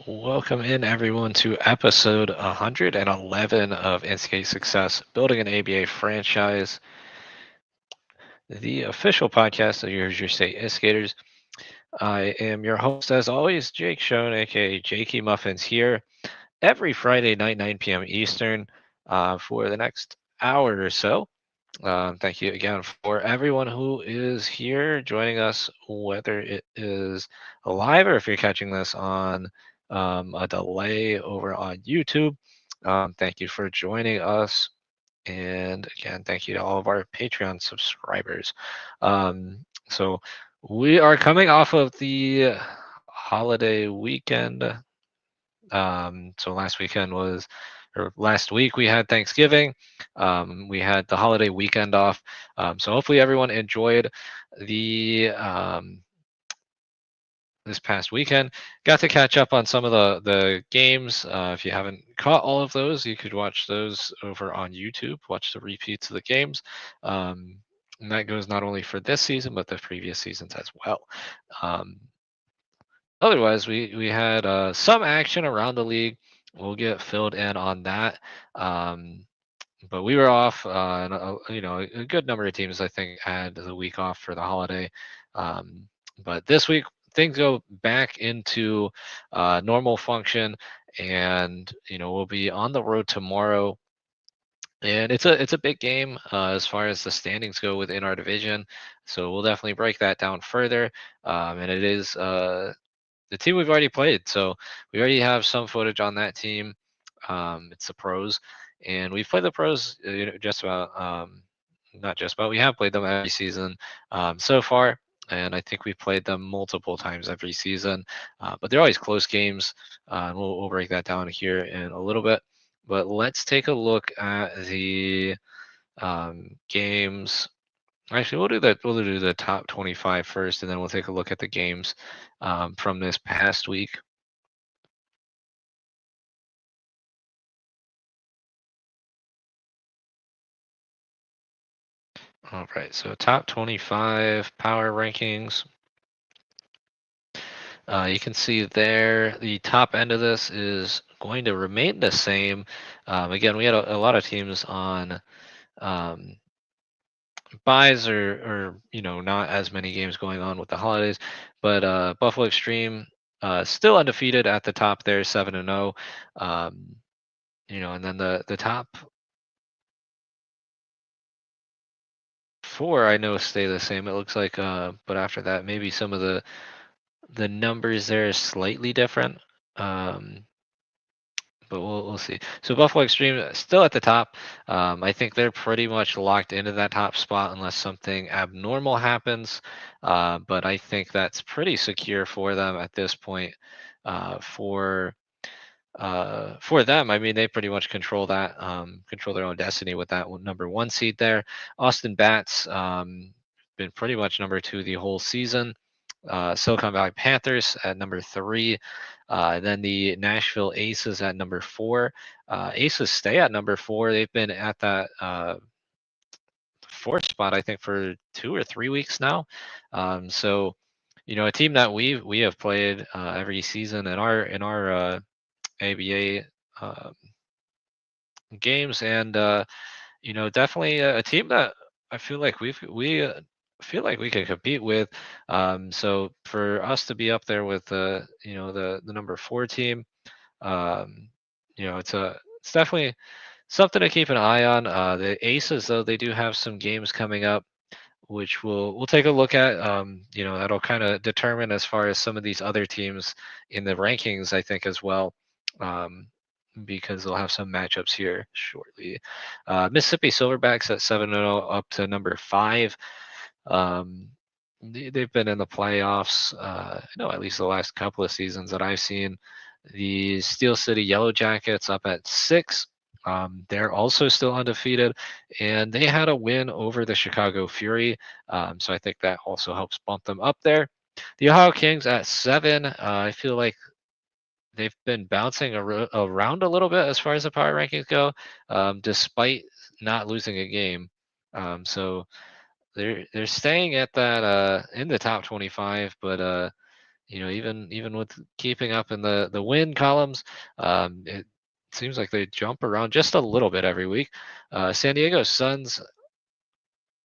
Welcome in everyone to episode 111 of Instigate Success, building an ABA franchise, the official podcast of your state instigators. I am your host, as always, Jake Schoen, aka Jakey Muffins, here every Friday night, 9 p.m. Eastern, for the next hour or so. Thank you again for everyone who is here joining us, whether it is live or if you're catching this on a delay over on YouTube. Thank you for joining us. And again, thank you to all of our Patreon subscribers. So we are coming off of the holiday weekend. So last weekend was, or last week we had Thanksgiving. We had the holiday weekend off. So hopefully everyone enjoyed the this past weekend. Got to catch up on some of the games. If you haven't caught all of those, you could watch those over on YouTube. Watch the repeats of the games. And that goes not only for this season but the previous seasons as well. Um, Otherwise, we had some action around the league. We'll get filled in on that. Um, but we were off, and a good number of teams I think had the week off for the holiday. Um, but this week things go back into normal function, and we'll be on the road tomorrow. And it's a big game as far as the standings go within our division, so we'll definitely break that down further. And it is the team we've already played. So we already have some footage on that team. It's the pros, and we've played the pros. Just about, not just about. We have played them every season so far, and I think we've played them multiple times every season. But they're always close games, and we'll break that down here in a little bit. But let's take a look at the games. Actually, we'll do that. We'll do the top 25 first, and then we'll take a look at the games from this past week. All right, so top 25 power rankings. You can see there the top end of this is going to remain the same. Again, we had a lot of teams on um, buys or not as many games going on with the holidays, but Buffalo Extreme still undefeated at the top there, 7-0. And then the top four I know stay the same. It looks like, but after that, maybe some of the numbers there are slightly different. Um, but we'll see. So Buffalo Extreme still at the top. I think they're pretty much locked into that top spot unless something abnormal happens. But I think that's pretty secure for them at this point. For them, I mean, they pretty much control that, control their own destiny with that number one seed there. Austin Bats been pretty much number two the whole season. Silicon Valley Panthers at number three. Then the Nashville Aces at number four. Aces stay at number four. They've been at that fourth spot, I think, for 2 or 3 weeks now. So, a team that we have played every season in our ABA games, and definitely a team that I feel like we feel like we can compete with. So for us to be up there with the number four team, um, it's definitely something to keep an eye on. The Aces, though, they do have some games coming up, which we'll take a look at. That'll kind of determine as far as some of these other teams in the rankings, I think, as well. Because they'll have some matchups here shortly. Mississippi Silverbacks at 7-0 up to number five. Um, they've been in the playoffs. At least the last couple of seasons that I've seen. The Steel City Yellow Jackets up at six. They're also still undefeated, and they had a win over the Chicago Fury. So I think that also helps bump them up there. The Ohio Kings at seven. I feel like they've been bouncing around a little bit as far as the power rankings go, despite not losing a game. So they're staying at that in the top 25, but even with keeping up in the win columns, it seems like they jump around just a little bit every week. San Diego Suns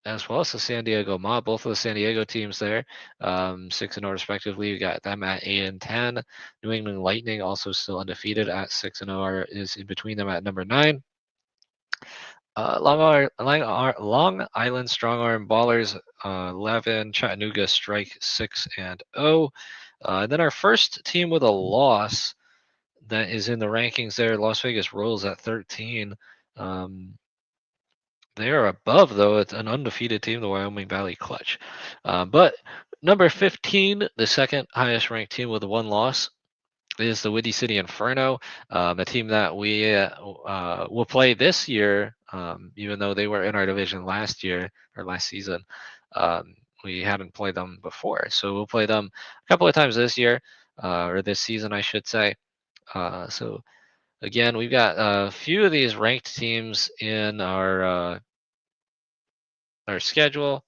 as well as the San Diego Mob, both of the San Diego teams there, 6-0 respectively. We got them at 8-10. New England Lightning also still undefeated at 6-0, is in between them at number 9. Long Island Strong Arm Ballers 11, Chattanooga Strike 6-0. And then our first team with a loss that is in the rankings there, Las Vegas Royals at 13. Um, they are above, though. It's an undefeated team, the Wyoming Valley Clutch. But number 15, the second highest ranked team with one loss, is the Windy City Inferno, a team that we will play this year, even though they were in our division last year or last season. We hadn't played them before, so we'll play them a couple of times this year, or this season, I should say. So again, we've got a few of these ranked teams in our schedule.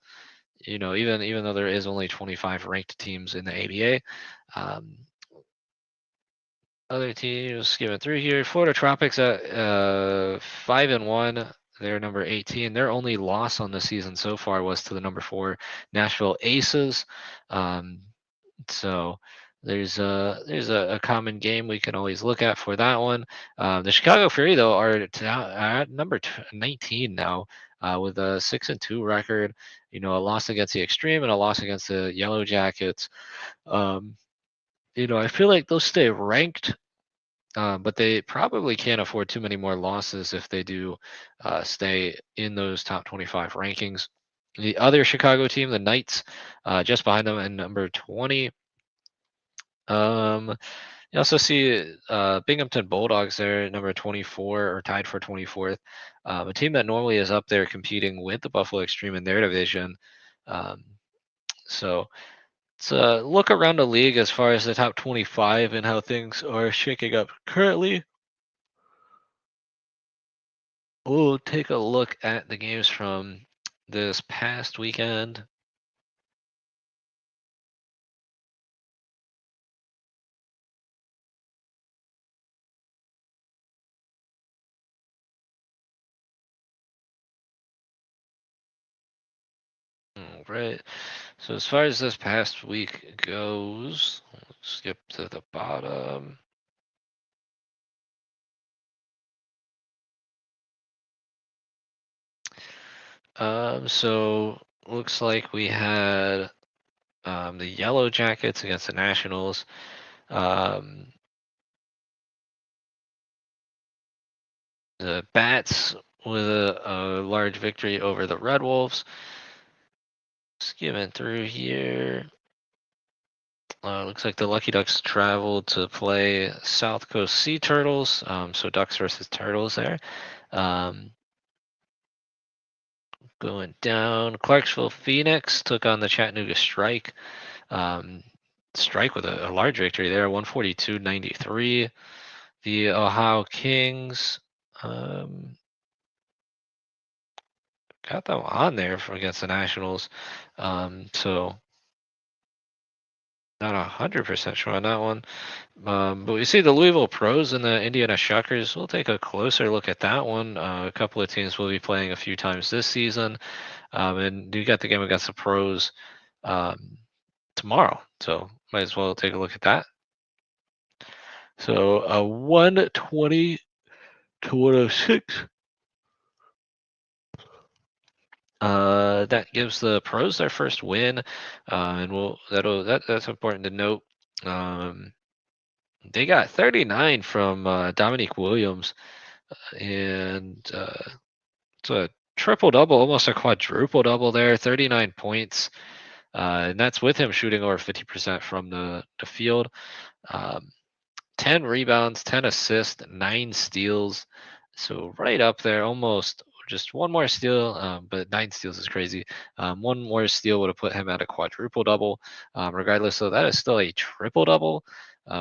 Even though there is only 25 ranked teams in the ABA. Um, Other teams skimming through here. Florida Tropics at 5-1. They're number 18. Their only loss on the season so far was to the number 4 Nashville Aces. Um, so there's a common game we can always look at for that one. The Chicago Fury though are at number 19 now, with a 6-2 record. A loss against the Extreme and a loss against the Yellow Jackets. Um, I feel like they'll stay ranked, but they probably can't afford too many more losses if they do stay in those top 25 rankings. The other Chicago team, the Knights, just behind them at number 20. You also see Binghamton Bulldogs there, number 24, or tied for 24th. A team that normally is up there competing with the Buffalo Extreme in their division. Um, so it's a look around the league as far as the top 25 and how things are shaking up currently. We'll take a look at the games from this past weekend. All right. So as far as this past week goes, let's skip to the bottom. So looks like we had the Yellow Jackets against the Nationals. Um, the Bats with a large victory over the Red Wolves. Skimming through here. Looks like the Lucky Ducks traveled to play South Coast Sea Turtles. So Ducks versus Turtles there. Um, Going down, Clarksville Phoenix took on the Chattanooga Strike. Strike with a large victory there, 142-93. The Ohio Kings got them on there against the Nationals. So not 100% sure on that one. But we see the Louisville Pros and the Indiana Shuckers. We'll take a closer look at that one. A couple of teams will be playing a few times this season. And you got the game against the Pros tomorrow. So might as well take a look at that. So a 120 to 106. That gives the Pros their first win, and that's important to note. They got 39 from Dominique Williams, and it's a triple double, almost a quadruple double there. 39 points, and that's with him shooting over 50% from the field. 10 rebounds, 10 assists, 9 steals. So right up there, almost just one more steal, but 9 steals is crazy. One more steal would have put him at a quadruple double. Regardless, so that is still a triple double.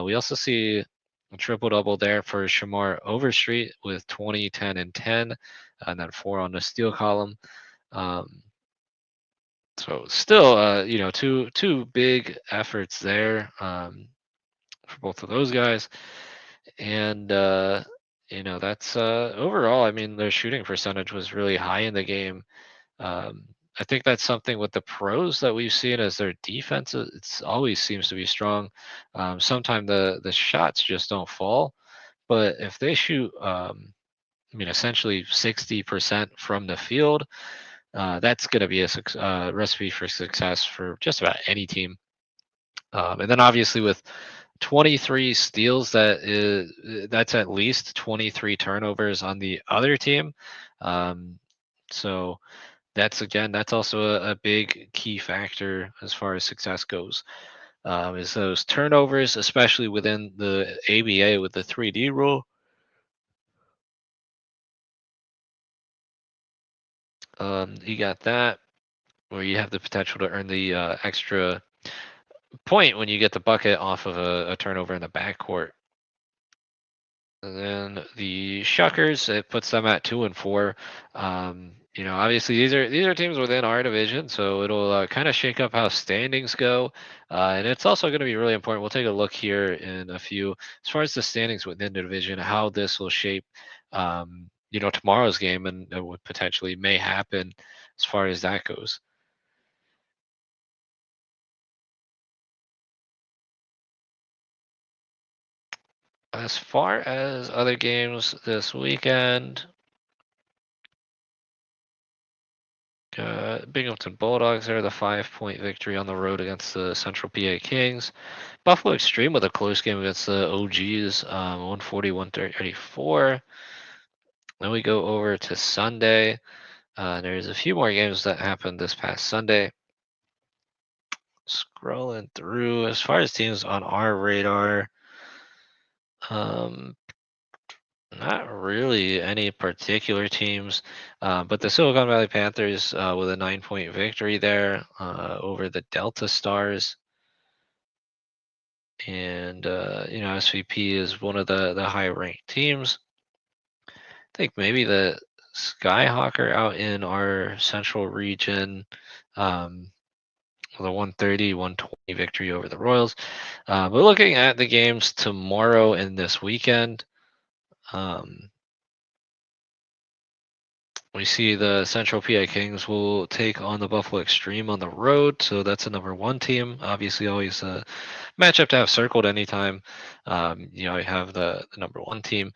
We also see a triple double there for Shamar Overstreet with 20, 10, and 10, and then 4 on the steal column. Um, So still, two big efforts there for both of those guys, and that's overall. I mean, their shooting percentage was really high in the game. Um, I think that's something with the pros that we've seen as their defense. It's always seems to be strong. Sometimes the shots just don't fall, but if they shoot, I mean, essentially 60% from the field, that's going to be a recipe for success for just about any team. And then obviously with 23 steals, that's at least 23 turnovers on the other team. Um, so that's also a big key factor as far as success goes. Is those turnovers, especially within the ABA with the 3D rule. You got that where you have the potential to earn the extra point when you get the bucket off of a turnover in the backcourt. And then the Shuckers, it puts them at 2-4. Obviously these are teams within our division, so it'll kind of shake up how standings go, and it's also going to be really important. We'll take a look here in a few, as far as the standings within the division, how this will shape, tomorrow's game and what potentially may happen as far as that goes. As far as other games this weekend, Binghamton Bulldogs are the 5-point victory on the road against the Central PA Kings. Buffalo Extreme with a close game against the OGs, 140-134. Then we go over to Sunday. There's a few more games that happened this past Sunday. Scrolling through, as far as teams on our radar, um, not really any particular teams, but the Silicon Valley Panthers with a 9-point victory there over the Delta Stars. And SVP is one of the high ranked teams. I think maybe the Skyhawker out in our central region, um, with a 130-120 victory over the Royals. But looking at the games tomorrow and this weekend, um, we see the Central PA Kings will take on the Buffalo Extreme on the road, so that's a number one team. Obviously, always a matchup to have circled anytime. You have the number one team.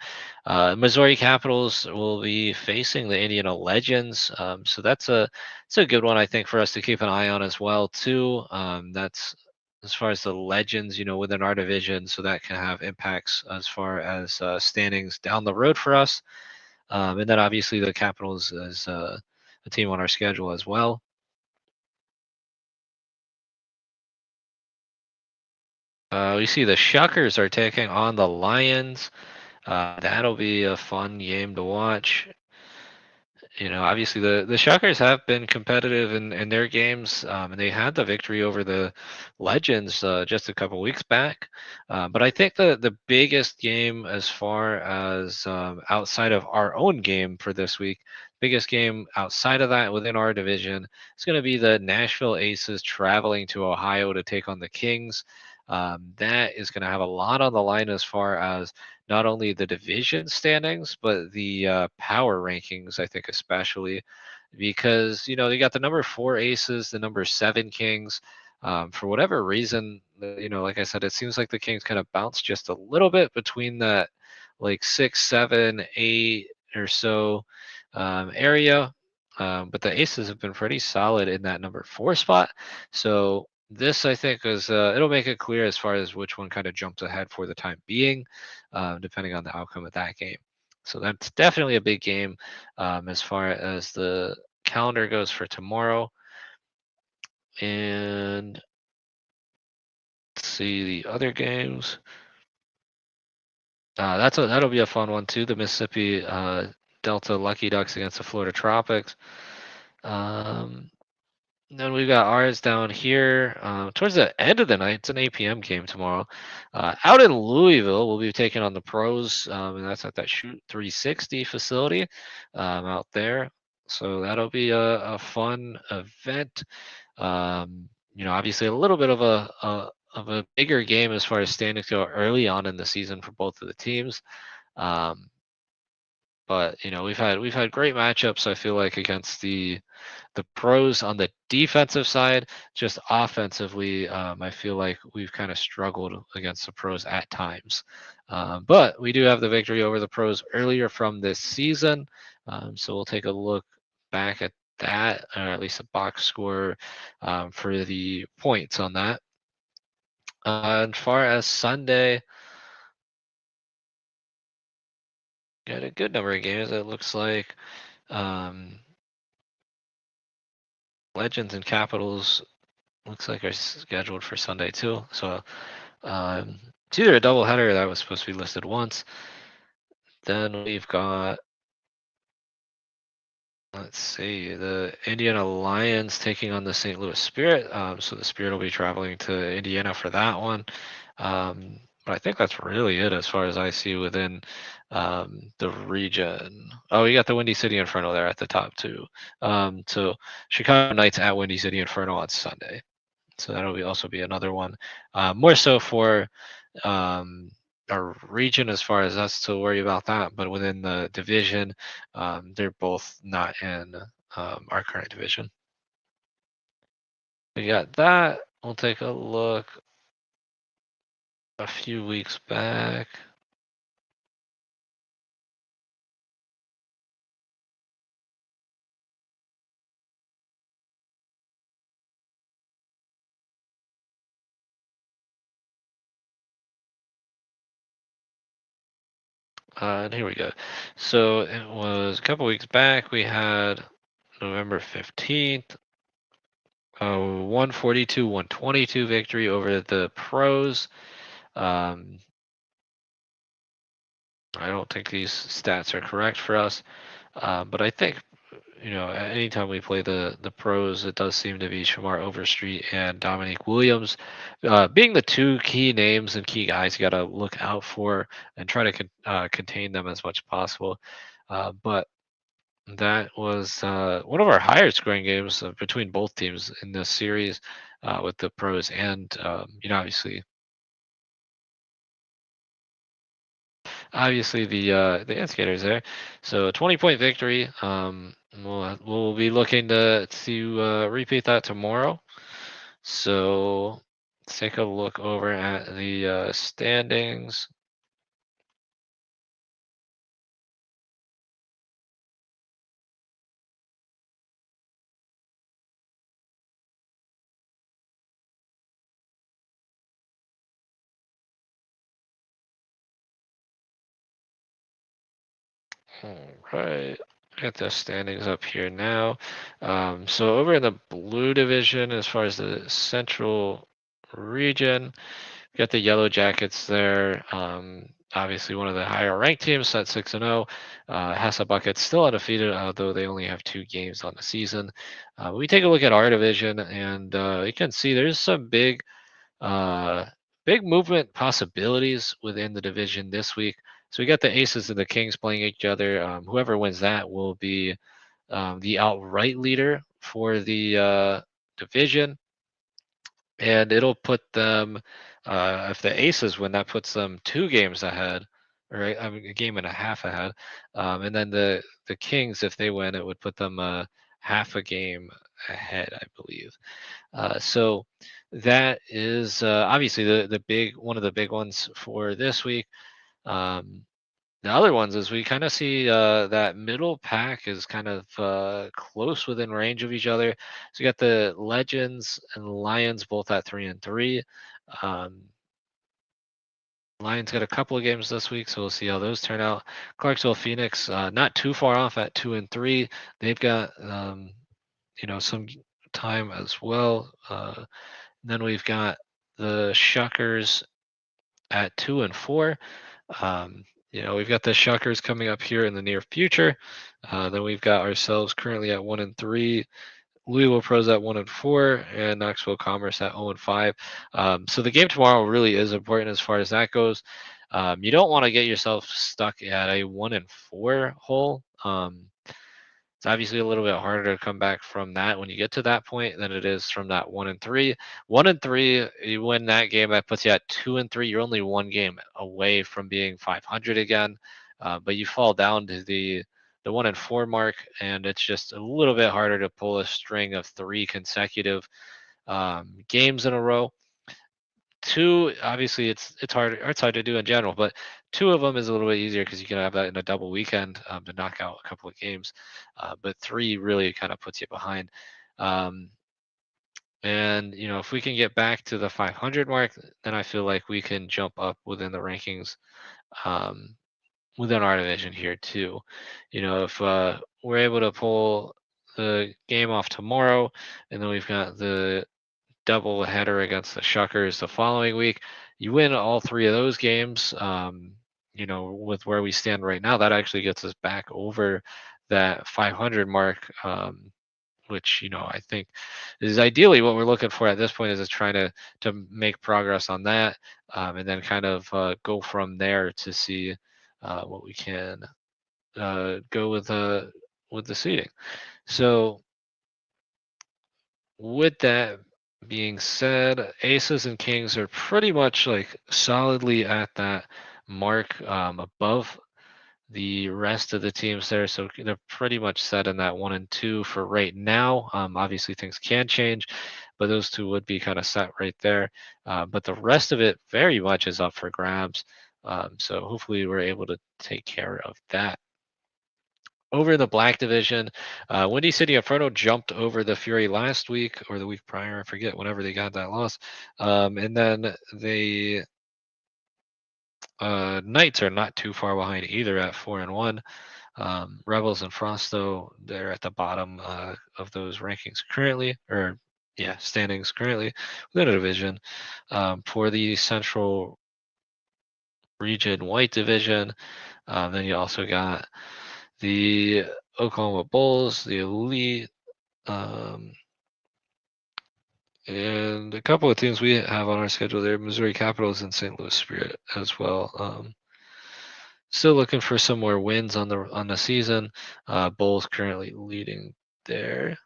Missouri Capitals will be facing the Indiana Legends, so it's a good one I think for us to keep an eye on as well too. That's as far as the Legends, within our division, so that can have impacts as far as standings down the road for us. And then obviously the Capitals is a team on our schedule as well. We see the Shuckers are taking on the Lions. That'll be a fun game to watch. Obviously the Shuckers have been competitive in their games, and they had the victory over the Legends just a couple weeks back. But I think the biggest game as far as outside of our own game for this week, biggest game outside of that within our division is going to be the Nashville Aces traveling to Ohio to take on the Kings. That is going to have a lot on the line as far as not only the division standings, but the power rankings, I think, especially because, you got the number four Aces, the number seven Kings. For whatever reason, like I said, it seems like the Kings kind of bounce just a little bit between that like 6, 7, 8 or so area. But the Aces have been pretty solid in that number four spot. So this, I think, is it'll make it clear as far as which one kind of jumps ahead for the time being, depending on the outcome of that game. So that's definitely a big game as far as the calendar goes for tomorrow. And let's see the other games. That'll be a fun one too. The Mississippi Delta Lucky Ducks against the Florida Tropics. Um, Then we've got ours down here towards the end of the night. It's an 8 p.m. game tomorrow. Out in Louisville, we'll be taking on the pros, and that's at that Shoot 360 facility out there. So that'll be a fun event. Obviously a little bit of a bigger game as far as standings go early on in the season for both of the teams. Um, but we've had great matchups. I feel like against the pros on the defensive side. Just offensively, I feel like we've kind of struggled against the pros at times. But we do have the victory over the pros earlier from this season. So we'll take a look back at that, or at least a box score for the points on that. As far as Sunday, got a good number of games. It looks like um, Legends and Capitals looks like are scheduled for Sunday too. So it's either a doubleheader that was supposed to be listed once. Then we've got, let's see, the Indiana Lions taking on the St. Louis Spirit. So the Spirit will be traveling to Indiana for that one. But I think that's really it as far as I see within the region. Oh, you got the Windy City Inferno there at the top too. So Chicago Knights at Windy City Inferno on Sunday. So that'll also be another one. More so for um, our region as far as us to worry about that, but within the division, they're both not in our current division. We got that. We'll take a look a few weeks back. And here we go. So it was a couple weeks back. We had November 15th, 142, 122 victory over the pros. Um, I don't think these stats are correct for us, but I think anytime we play the pros, it does seem to be Shamar Overstreet and Dominique Williams, being the two key names and key guys you got to look out for and try to contain them as much as possible. But that was one of our higher scoring games between both teams in this series with the pros and obviously the Instigators there. So a 20-point victory. We'll be looking to repeat that tomorrow. So let's take a look over at the standings. All right. Get the standings up here now. So over in the blue division, as far as the central region, we got the Yellow Jackets there. Obviously, one of the higher ranked teams at 6-0. Buckets still undefeated, although they only have 2 games on the season. We take a look at our division, and you can see there's some uh, big movement possibilities within the division this week. So we got the Aces and the Kings playing each other. Whoever wins that will be the outright leader for the division, and it'll put them. If the Aces win, that puts them 2 games ahead, right? I mean, a game and a half ahead. And then the Kings, if they win, it would put them half a game ahead, I believe. So that is obviously the big one of the big ones for this week. Um, the other ones is we kind of see that middle pack is kind of close within range of each other. So you got the Legends and Lions both at 3-3. Um, Lions got a couple of games this week, so we'll see how those turn out. Clarksville Phoenix, not too far off at 2-3. They've got some time as well. Then we've got the Shuckers at 2-4. We've got the Shuckers coming up here in the near future. Then we've got ourselves currently at 1-3. Louisville Pros at 1-4, and Knoxville Commerce at 0-5. So the game tomorrow really is important as far as that goes. You don't want to get yourself stuck at a 1-4 hole. It's obviously a little bit harder to come back from that when you get to that point than it is from that 1-3. 1-3, you win that game, that puts you at 2-3. You're only one game away from being 500 again, but you fall down to the 1-4 mark, and it's just a little bit harder to pull a string of three consecutive games in a row. Two, obviously, it's hard to do in general, but two of them is a little bit easier because you can have that in a double weekend to knock out a couple of games. But three really kind of puts you behind. Um, and if we can get back to the 500 mark, then I feel like we can jump up within the rankings um, within our division here too. If we're able to pull the game off tomorrow, and then we've got the double header against the Shuckers the following week. You win all three of those games. With where we stand right now, that actually gets us back over that 500 mark, which I think is ideally what we're looking for at this point. Is trying to make progress on that, and then kind of go from there to see what we can go with the seating. So with that being said, aces and kings are pretty much like solidly at that mark above the rest of the teams there. So they're pretty much set in that 1 and 2 for right now. Obviously, things can change, but those two would be kind of set right there. But the rest of it very much is up for grabs. So hopefully, we're able to take care of that. Over in the Black Division, Windy City Inferno jumped over the Fury last week or the week prior. I forget whenever they got that loss. And then the Knights are not too far behind either at 4-1. Rebels and Frost, though, they're at the bottom of those rankings currently, or yeah, standings currently within a division. For the Central Region White Division, then you also got the Oklahoma Bulls, the Elite, um, and a couple of teams we have on our schedule there, Missouri Capitals and St. Louis Spirit as well. Still looking for some more wins on the season. Bulls currently leading there.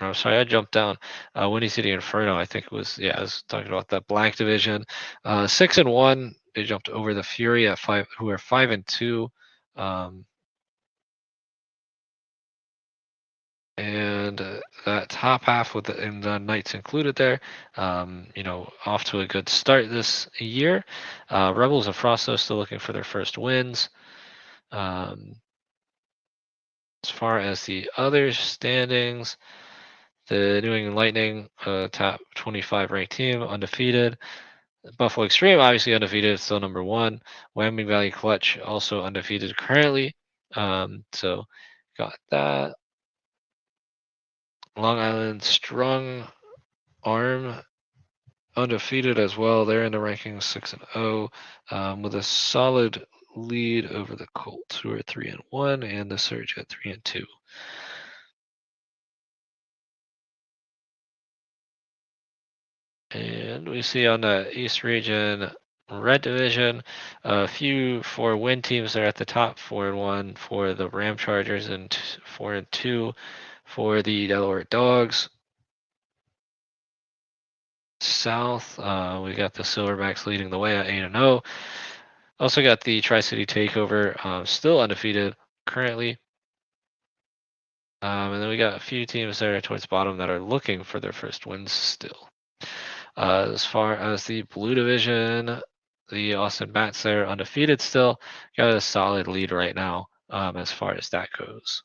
Oh, sorry, I jumped down. Windy City Inferno, I think it was. Yeah, I was talking about that Black Division. 6-1. They jumped over the Fury at 5, who are 5-2. Um, and that top half and the Knights included there, off to a good start this year. Rebels and Frosto still looking for their first wins. Um, as far as the other standings, the New England Lightning, top 25 ranked team, undefeated. Buffalo Extreme, obviously undefeated, still number one. Wyoming Valley Clutch, also undefeated currently. So got that. Long Island Strong Arm, undefeated as well. They're in the rankings 6-0, with a solid lead over the Colts, who are 3-1, and the Surge at 3-2. And we see on the East Region Red Division, a few four-win teams are at the top, 4-1 for the Ram Chargers and 4-2 for the Delaware Dogs. South, we got the Silverbacks leading the way at 8-0. Also got the Tri-City Takeover, still undefeated currently. And then we got a few teams there towards the bottom that are looking for their first wins still. As far as the Blue Division, the Austin Bats there undefeated still. Got a solid lead right now as far as that goes.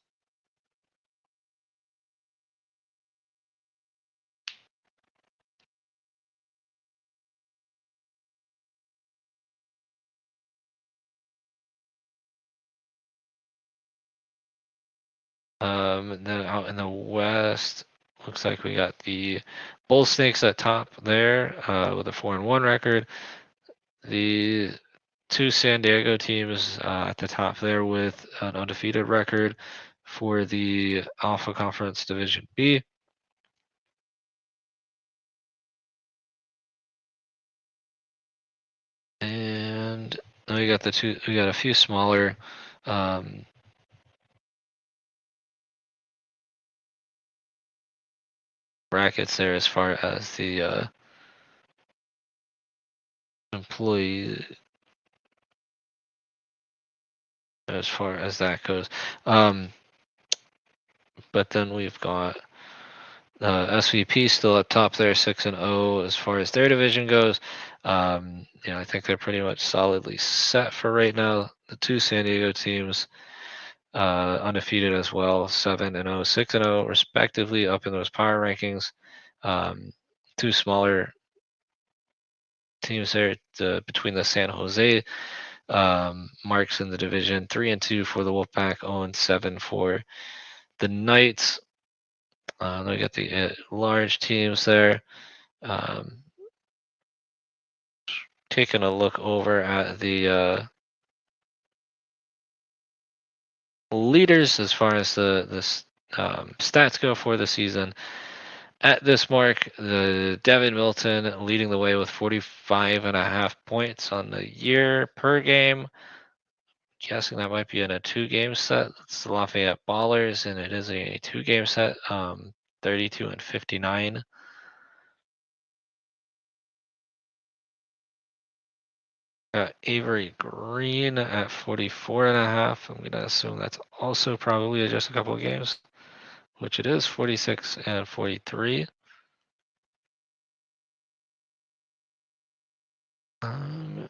And then out in the West, looks like we got the Bull Snakes at top there with a 4-1 record. The two San Diego teams at the top there with an undefeated record for the Alpha Conference Division B. And then we got a few smaller brackets there as far as the employee, as far as that goes. But then we've got SVP still up top there, 6-0 as far as their division goes. I think they're pretty much solidly set for right now. The two San Diego teams, undefeated as well, 7-0, 6-0 respectively, up in those power rankings. Two smaller teams there between the San Jose marks in the division, 3-2 for the Wolfpack, 0-7 for the Knights. Then we got the large teams there. Taking a look over at the leaders as far as the stats go for the season. At this mark, the Devin Milton leading the way with 45.5 points on the year per game. Guessing that might be in a 2-game set. It's the Lafayette Ballers, and it is a 2-game set, 32 and 59. Got Avery Green at 44.5. I'm gonna assume that's also probably just a couple of games, which it is, 46 and 43. Um,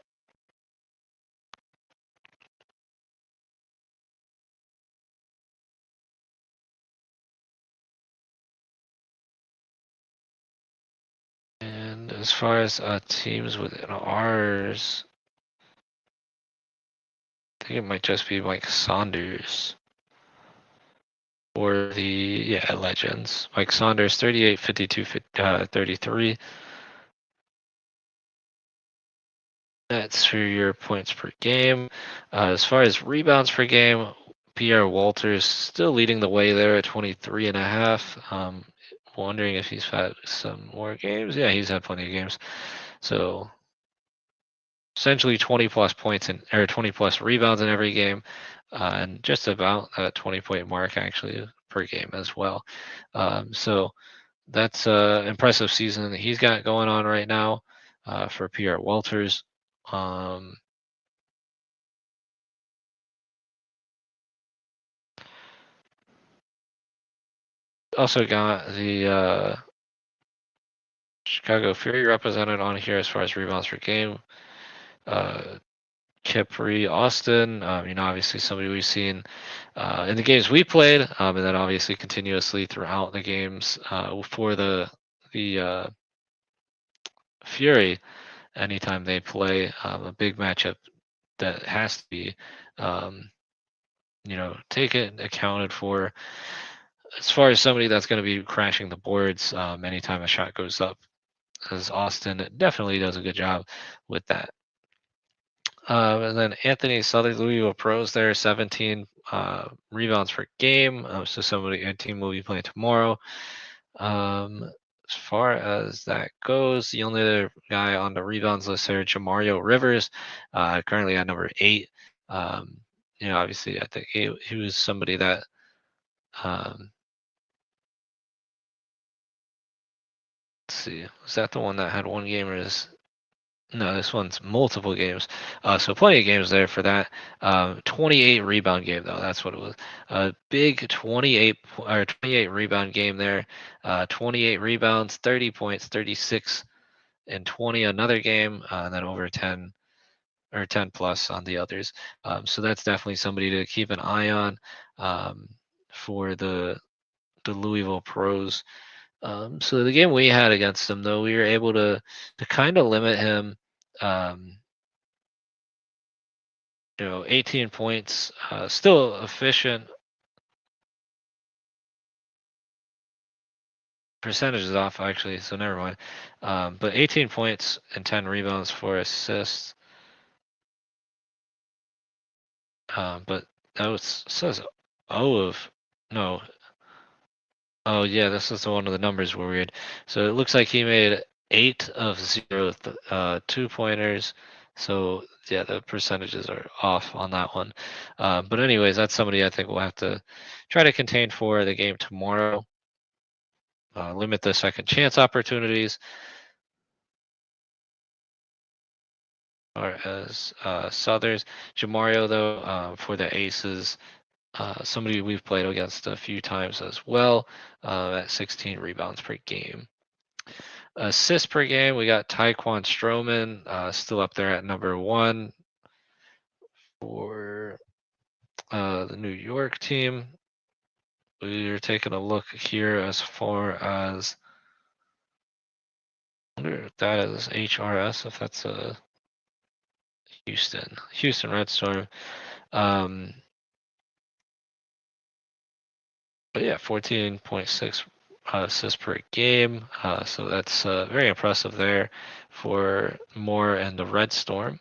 and as far as teams within ours, I think it might just be Mike Saunders. Or the Legends. Mike Saunders, 38, 52, 33. That's for your points per game. As far as rebounds per game, Pierre Walters still leading the way there at 23.5. Wondering if he's had some more games. Yeah, he's had plenty of games. So essentially 20 plus points or 20 plus rebounds in every game, and just about a 20-point mark actually per game as well. So that's an impressive season that he's got going on right now for Pierre Walters. Also got the Chicago Fury represented on here as far as rebounds per game. Kipri Austin, obviously somebody we've seen in the games we played, and then obviously continuously throughout the games for the Fury. Anytime they play a big matchup, that has to be, taken accounted for as far as somebody that's going to be crashing the boards anytime a shot goes up, because Austin definitely does a good job with that. And then Anthony Southern, Louisville Pros there, 17 rebounds per game. So a team will be playing tomorrow. As far as that goes, the only other guy on the rebounds list there, Jamario Rivers, currently at number 8. Obviously, I think he was somebody that let's see, was that the one that had one game, or is no, this one's multiple games. So plenty of games there for that. 28 rebound game though. That's what it was. A big 28 rebound game there. 28 rebounds, 30 points, 36 and 20 another game, and then over 10 or 10 plus on the others. So that's definitely somebody to keep an eye on for the Louisville Pros. So the game we had against them, though, we were able to kind of limit him. 18 points, still efficient. Percentage is off actually, so never mind. But 18 points and 10 rebounds for assists. But that says no. Oh yeah, this is one of the numbers were weird. So it looks like he made 8 of 0 2-pointers. So yeah, the percentages are off on that one. But anyways, that's somebody I think we'll have to try to contain for the game tomorrow. limit the second chance opportunities. Or as Southers, Jamario though for the Aces, somebody we've played against a few times as well, at 16 rebounds per game. Assists per game, we got Taekwon Stroman, still up there at number one for the New York team. We're taking a look here as far as, I wonder if that is HRS, if that's a Houston Red Storm. But yeah, 14.6 assists per game. So that's very impressive there for Moore and the Red Storm.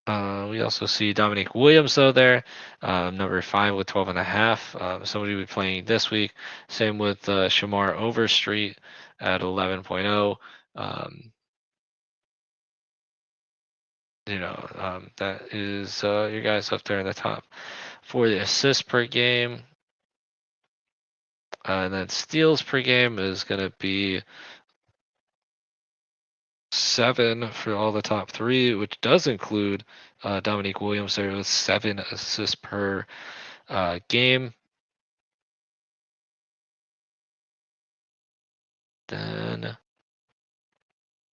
We also see Dominique Williams though there, number 5 with 12 and a half. Somebody will be playing this week. Same with Shamar Overstreet at 11.0. That is your guys up there in the top. For the assists per game, and then steals per game is going to be 7 for all the top three, which does include Dominique Williams there with 7 assists per game. Then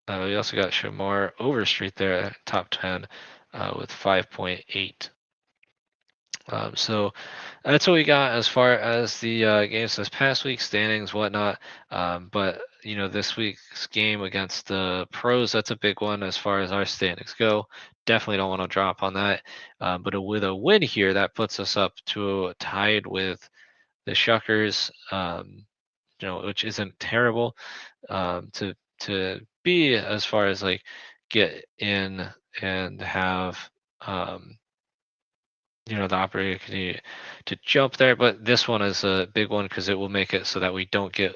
we also got Shamar Overstreet there at top 10 with 5.8. So that's what we got as far as the games this past week, standings, whatnot. But this week's game against the pros, that's a big one as far as our standings go. Definitely don't want to drop on that. But with a win here, that puts us up to tied with the Shuckers, which isn't terrible to be as far as like get in and have. The opportunity to jump there, but this one is a big one because it will make it so that we don't get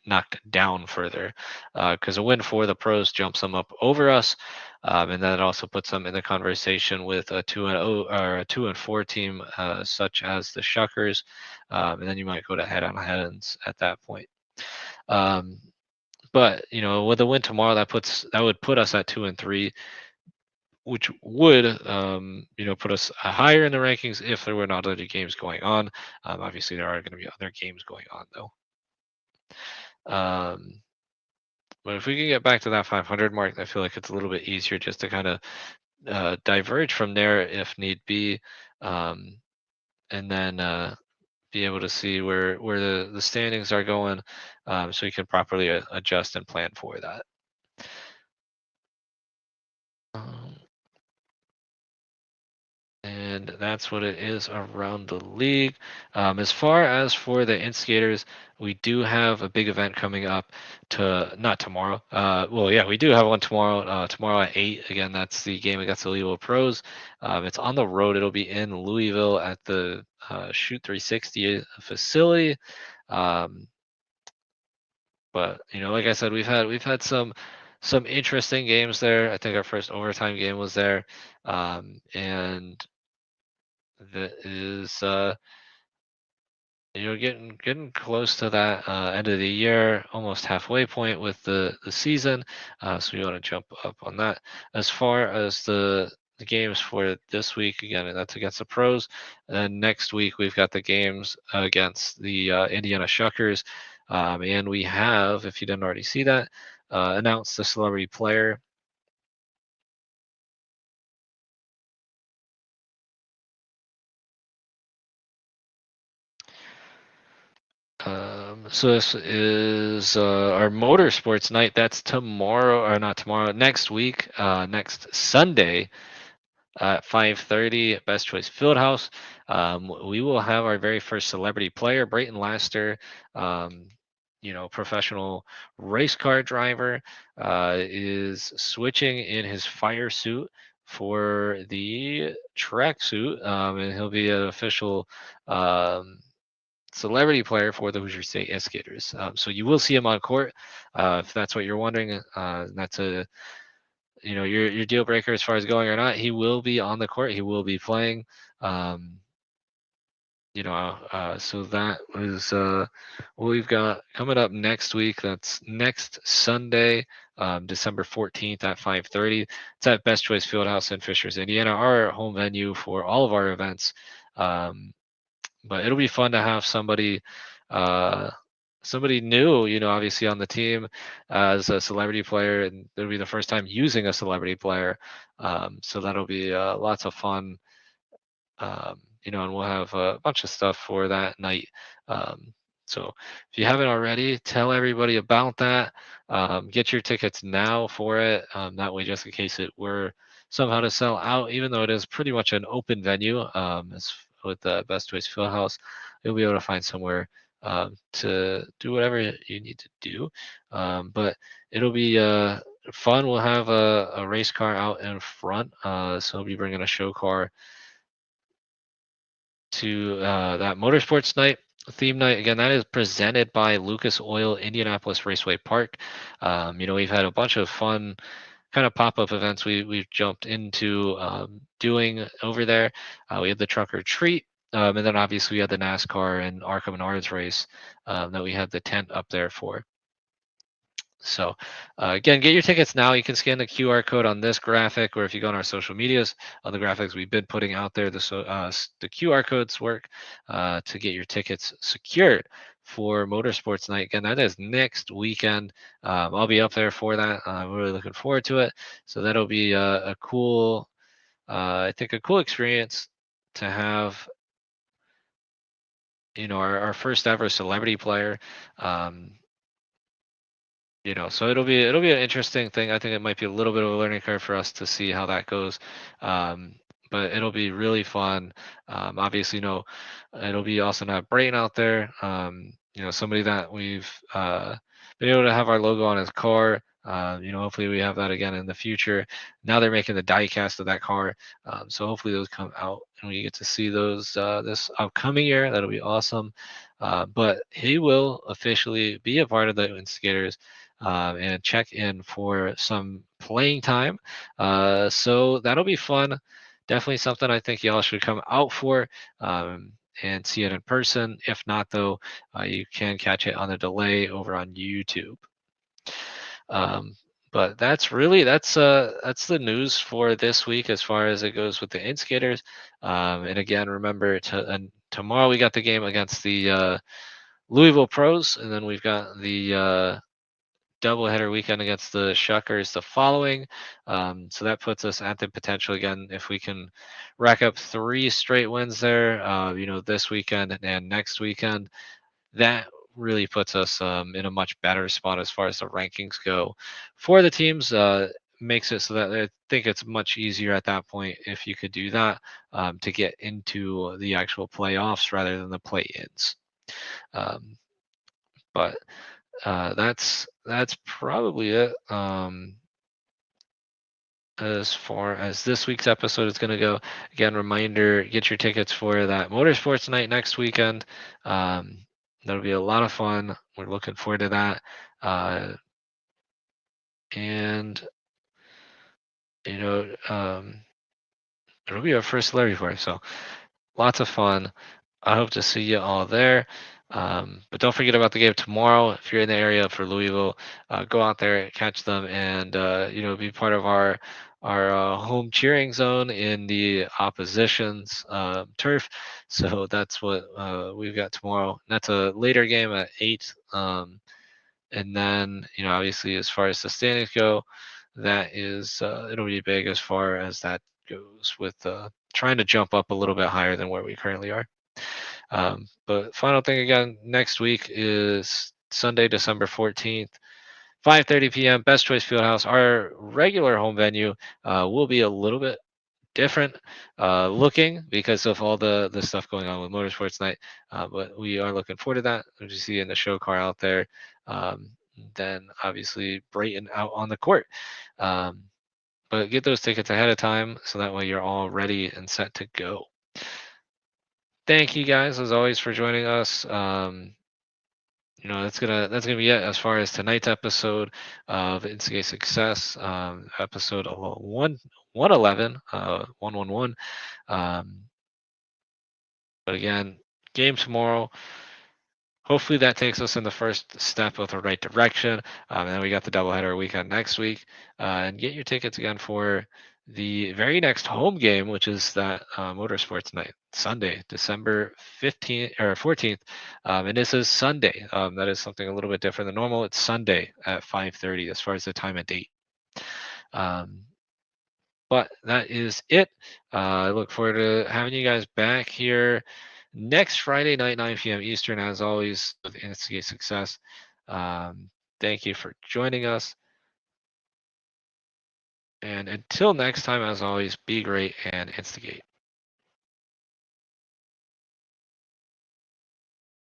knocked down further. Because a win for the pros jumps them up over us, and then it also puts them in the conversation with a 2-0 or a 2-4 team, such as the Shuckers, and then you might go to head-on-heads at that point. But with a win tomorrow, that would put us at 2-3, which would put us higher in the rankings if there were not other games going on. Obviously, there are going to be other games going on though. But if we can get back to that 500 mark, I feel like it's a little bit easier just to kind of diverge from there if need be, and then be able to see where the standings are going, so you can properly adjust and plan for that. Um, and that's what it is around the league. As far as for the Instigators, we do have a big event coming up not tomorrow. Well, yeah, we do have one tomorrow. Tomorrow at 8. Again, that's the game against the Louisville Pros. It's on the road. It'll be in Louisville at the Shoot 360 facility. But like I said, we've had some interesting games there. I think our first overtime game was there, and that is getting close to that end of the year, almost halfway point with the season. So we want to jump up on that. As far as the games for this week, again, that's against the pros. And then next week we've got the games against the Indiana Shuckers, and we have, if you didn't already see that, announced the celebrity player. So this is our motorsports night. That's tomorrow, or not tomorrow, next week, next Sunday at 5:30 at Best Choice Fieldhouse. We will have our very first celebrity player, Brayton Laster, professional race car driver, is switching in his fire suit for the track suit, and he'll be an official celebrity player for the Hoosier State Instigators. So you will see him on court, if that's what you're wondering. That's your deal breaker as far as going or not. He will be on the court. He will be playing. So that was what we've got coming up next week. That's next Sunday, December 14th at 5:30. It's at Best Choice Fieldhouse in Fishers, Indiana, our home venue for all of our events. Um, but it'll be fun to have uh, somebody new, obviously on the team as a celebrity player, and it'll be the first time using a celebrity player. So that'll be lots of fun, and we'll have a bunch of stuff for that night. Um, so if you haven't already, tell everybody about that. Get your tickets now for it. That way, just in case it were somehow to sell out, even though it is pretty much an open venue, as with the Best Choice Fieldhouse, you'll be able to find somewhere to do whatever you need to do. But it'll be fun. We'll have a race car out in front, so we'll be bringing a show car to that motorsports night theme night. Again, that is presented by Lucas Oil Indianapolis Raceway Park. We've had a bunch of fun kind of pop-up events we've jumped into doing over there. We had the truck or treat, and then obviously we had the NASCAR and Arkham Menards race that we had the tent up there for. So again, get your tickets now. You can scan the QR code on this graphic, or if you go on our social medias, on the graphics we've been putting out there, the QR codes work to get your tickets secured for Motorsports Night. Again, that is next weekend. I'll be up there for that. I'm really looking forward to it. So that'll be a cool, I think, a cool experience to have. Our first ever celebrity player. Um, so it'll be an interesting thing. I think it might be a little bit of a learning curve for us to see how that goes. um, but it'll be really fun. Obviously, it'll be awesome to have Brayton out there. Somebody that we've been able to have our logo on his car. Hopefully we have that again in the future. Now they're making the die cast of that car, so hopefully those come out and we get to see those this upcoming year. That'll be awesome. But he will officially be a part of the Instigators and check in for some playing time. So that'll be fun. Definitely something I think y'all should come out for and see it in person. If not, though, you can catch it on the delay over on YouTube. Um, but that's the news for this week as far as it goes with the Instigators. And again, remember tomorrow we got the game against the Louisville Pros, and then we've got the doubleheader weekend against the Shuckers the following. So that puts us at the potential again if we can rack up 3 straight wins there. This weekend and next weekend. That really puts us in a much better spot as far as the rankings go for the teams. Makes it so that I think it's much easier at that point if you could do that to get into the actual playoffs rather than the play-ins. Um, but that's probably it. As far as this week's episode is going to go, again, reminder: get your tickets for that Motorsports Night next weekend. Um, that'll be a lot of fun. We're looking forward to that, and you know, um, it'll be our first celebrity for it. So lots of fun. I hope to see you all there. But don't forget about the game tomorrow. If you're in the area for Louisville, go out there, catch them, and be part of our home cheering zone in the opposition's turf. So that's what we've got tomorrow. That's a later game at 8. And then obviously as far as the standings go, that is it'll be big as far as that goes with trying to jump up a little bit higher than where we currently are. But final thing again, next week is Sunday, December 14th, 5:30 p.m. Best Choice Fieldhouse. Our regular home venue will be a little bit different looking because of all the stuff going on with Motorsports Night. But we are looking forward to that. As you see in the show car out there, um, then obviously Brayton out on the court. Um, but get those tickets ahead of time so that way you're all ready and set to go. Thank you guys as always for joining us. That's gonna be it as far as tonight's episode of Instigate Success, episode 111, 111. But again, game tomorrow. Hopefully that takes us in the first step of the right direction. And then we got the doubleheader weekend next week. And get your tickets again for the very next home game, which is that motorsports night, Sunday, December 15th or 14th. And this is Sunday. That is something a little bit different than normal. It's Sunday at 5:30 as far as the time and date. Um, but that is it. I look forward to having you guys back here next Friday night, 9 p.m. Eastern, as always, with Instigate Success. Um, thank you for joining us. And until next time, as always, be great and instigate.